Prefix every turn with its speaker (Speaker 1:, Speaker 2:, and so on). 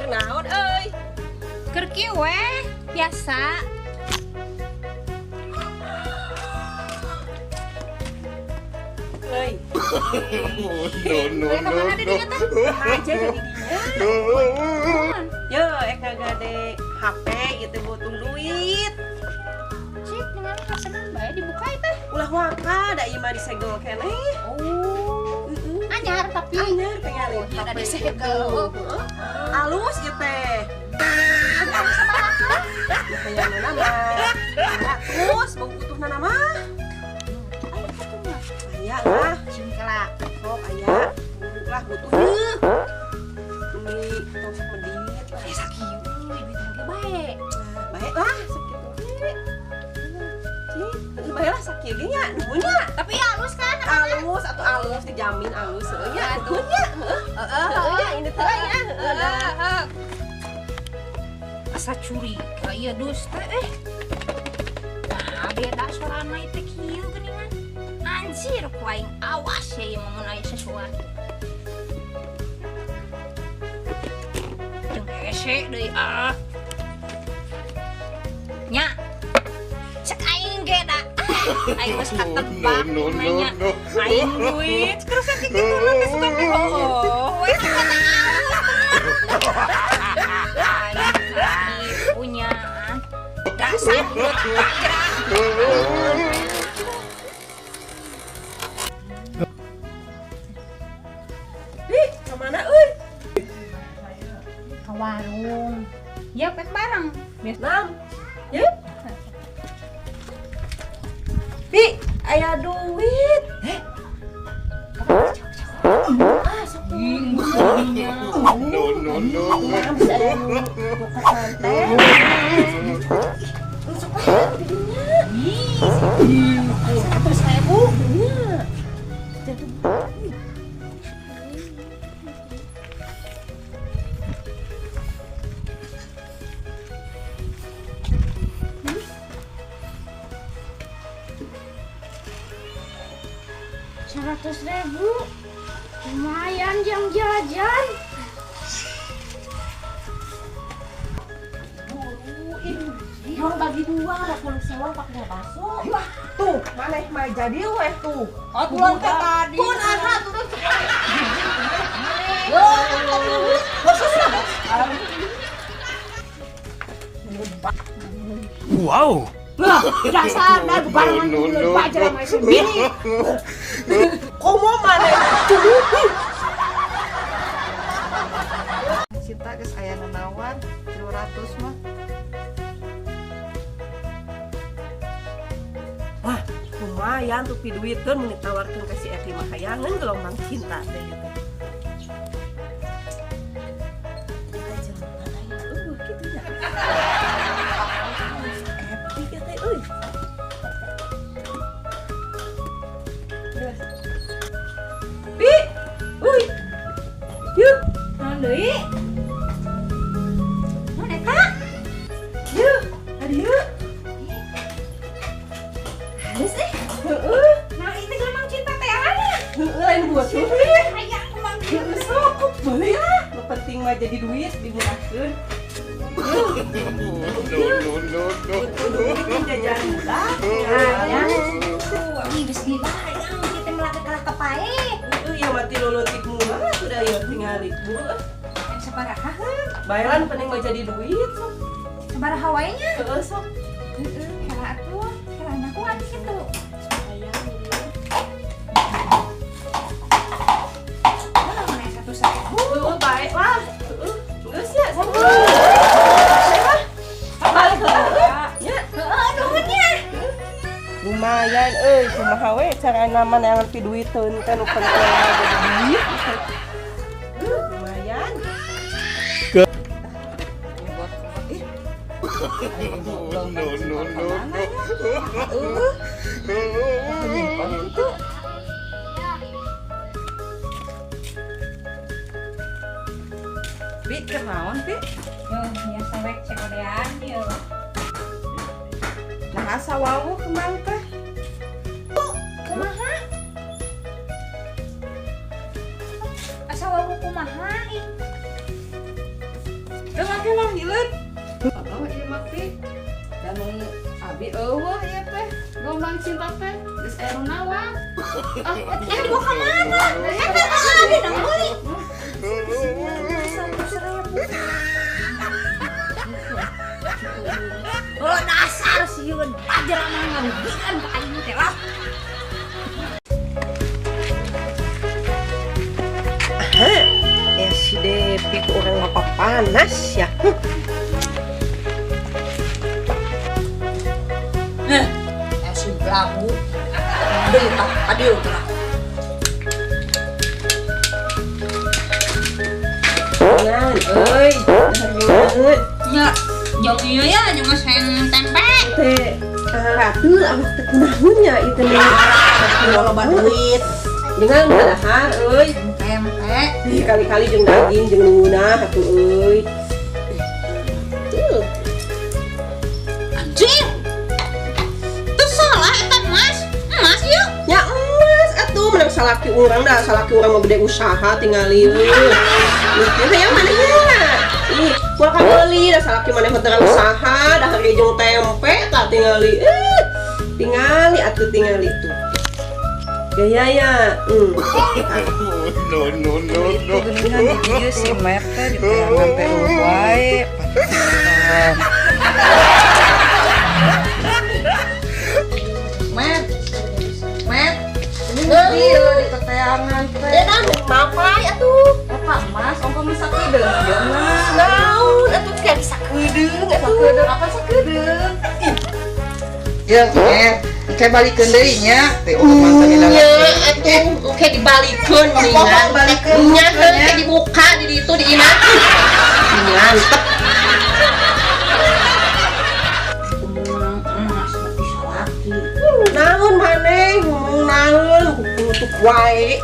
Speaker 1: naon euy?
Speaker 2: Keur kieu we, biasa.
Speaker 1: Euy.
Speaker 3: No.
Speaker 2: Kemana deh dia teh?
Speaker 1: Aja jadi dia. Yo, ek ngagade HP gitu butuh duit.
Speaker 2: Cik, dengan kasanan bae dibuka teh.
Speaker 1: Ulah waka da ieu mah disegel keneh.
Speaker 2: Oh. Anyar tapi.
Speaker 1: Anyar pengen
Speaker 2: Oh, iya,
Speaker 1: HP
Speaker 2: ada disegel.
Speaker 1: Heeh. Alus gitu teh. Kayak nama. Terus mau butuh nama. Aya lah,
Speaker 2: Cingkela.
Speaker 1: sok aya. Buru lah butuhnya. Ini tos medit lah.
Speaker 2: Sakieu duit ge bae.
Speaker 1: Baik lah, sakitu ge. Cik, bae lah sakieu ge nya, nuhunnya.
Speaker 2: Tapi halus kan?
Speaker 1: Alus atau alus dijamin alus nya, nuhunnya. Heeh, ya ini teh ya.
Speaker 2: Asa curi kayak dus teh. Nah, beda suarana teh kieu geuningan. Anjir, ku aing awas ya yang mau aya sesuatu. Jeung hese deui ah. Nya. Cek aing ge da. Aing geus katebak nanya. Aing duit terus kayak gitu geus teh. Oh, we kata punya dasar buat pajak.
Speaker 1: Ih, kemana euy?
Speaker 2: Ke warung. Ya pek bareng.
Speaker 1: Nam. Ya. Bi, aya duit.
Speaker 3: No.
Speaker 1: Bisa ada buka santai. Masuk aja jadinya. 100.000. Iya.
Speaker 2: Rp100.000 lumayan jam jajan.
Speaker 1: Mau bagi dua, ada kulit sewa pakai bakso. Tuh, maneh mah jadi weh tuh.
Speaker 2: Pulang ke tadi.
Speaker 1: Pun ada tuh.
Speaker 3: Wow.
Speaker 1: Lah, dasar dah barengan dulu baca sama sendiri. Komo maneh.
Speaker 4: Cinta geus aya nanawan 200 mah.
Speaker 1: Wah, lumayan tuh pi duitkeun mun ditawarkeun ka si Eti mah hayangan gelombang cinta teh gitu. Kita jelema aya kitu nya. Happy ka teh euy. Pi, uy. Yuk,
Speaker 2: Naon deui? Naon eta?
Speaker 1: yuk, adieu.
Speaker 2: Halus
Speaker 1: Heeh,
Speaker 2: Nah, ini gelombang cinta teh ana.
Speaker 1: lain buat curi.
Speaker 2: Hayang kumang
Speaker 1: Sok, beli lah. Nu penting mah jadi duit dimurahkeun.
Speaker 3: No.
Speaker 1: Duit jajan ulah.
Speaker 2: ya. Ih, geus di bae yang kita melaka-laka pae.
Speaker 1: Itu ya mati lolotik murah sudah ya tinggal itu.
Speaker 2: Yang sabaraha?
Speaker 1: Bayaran penting mah jadi duit. Sok.
Speaker 2: Sabaraha wae nya?
Speaker 1: Heeh, sok.
Speaker 2: Heeh, kala atuh. Kalanya kuat kitu. Mana mana 100.000?
Speaker 1: Heeh, baik lah. Heeh. Geus ya. Balik heula. Ya.
Speaker 2: Heeh, nuhunnya.
Speaker 1: Lumayan euy, kumaha we cara nama ngerti duiteun kan penting jadi duit. Lumayan.
Speaker 3: No.
Speaker 4: Bi keur naon, Bi?
Speaker 2: Yo, biasa we cekodean yo.
Speaker 1: Nah asa wawu kemang teh.
Speaker 2: Kumaha? Asa wawu kumaha?
Speaker 4: Laki mah hilet. Kalau ieu mah teh dan abi eueuh ieu teh. Gelombang cinta teh geus aya nu nawar.
Speaker 2: Dibawa ke mana? Ada dong, Boy. Oh, dasar sieun. Ajar mah ngarugikan ka aing teh lah.
Speaker 1: Ya si Depi ku orang apa panas ya.
Speaker 2: Si Blabu. Aduh, tah.
Speaker 1: Jangan, euy. Jangan.
Speaker 2: Ya, jeung ieu ya jeung seng tempe.
Speaker 1: Teh ratu awak teh kunaonnya itu nih. Loba duit. Jangan padahal euy.
Speaker 2: Tempe.
Speaker 1: Ih, kali-kali jeung daging jeung nuna atuh euy.
Speaker 2: Anjing. Teu salah eta Mas. Mas yuk.
Speaker 1: Ya emas atuh menang salaki urang dah, salaki urang mah gede usaha tingali euy. Ieu hayang mana ya? Ih, kual ka meuli da salaki maneh mah teu usaha, da hareuy jeung tempe tah tingali. Tingali atuh tingali tuh. Gaya ya.
Speaker 3: No, no, no, no.
Speaker 4: Geningan di dieu si Mer teh dipeangan teh wae. Mer. Mer. Ini dia di teteangan teh.
Speaker 1: Ya dah mapai atuh.
Speaker 4: Apa Mas? Ongko masak kedeung jangan.
Speaker 1: Naon atuh teh bisa kedeung atuh.
Speaker 4: Sakedeung apa sakedeung?
Speaker 5: Ya, kayak balikin deui nya teh untuk mantan
Speaker 1: Ya
Speaker 5: lalaki.
Speaker 1: atuh kayak dibalikeun
Speaker 5: Apa
Speaker 1: mendingan.
Speaker 5: balikeun?
Speaker 1: Nya kayak dibuka di ditu di ina. Mantep.
Speaker 2: Mas mati salaki.
Speaker 1: Naon maneh ngomong naon kutuk wae.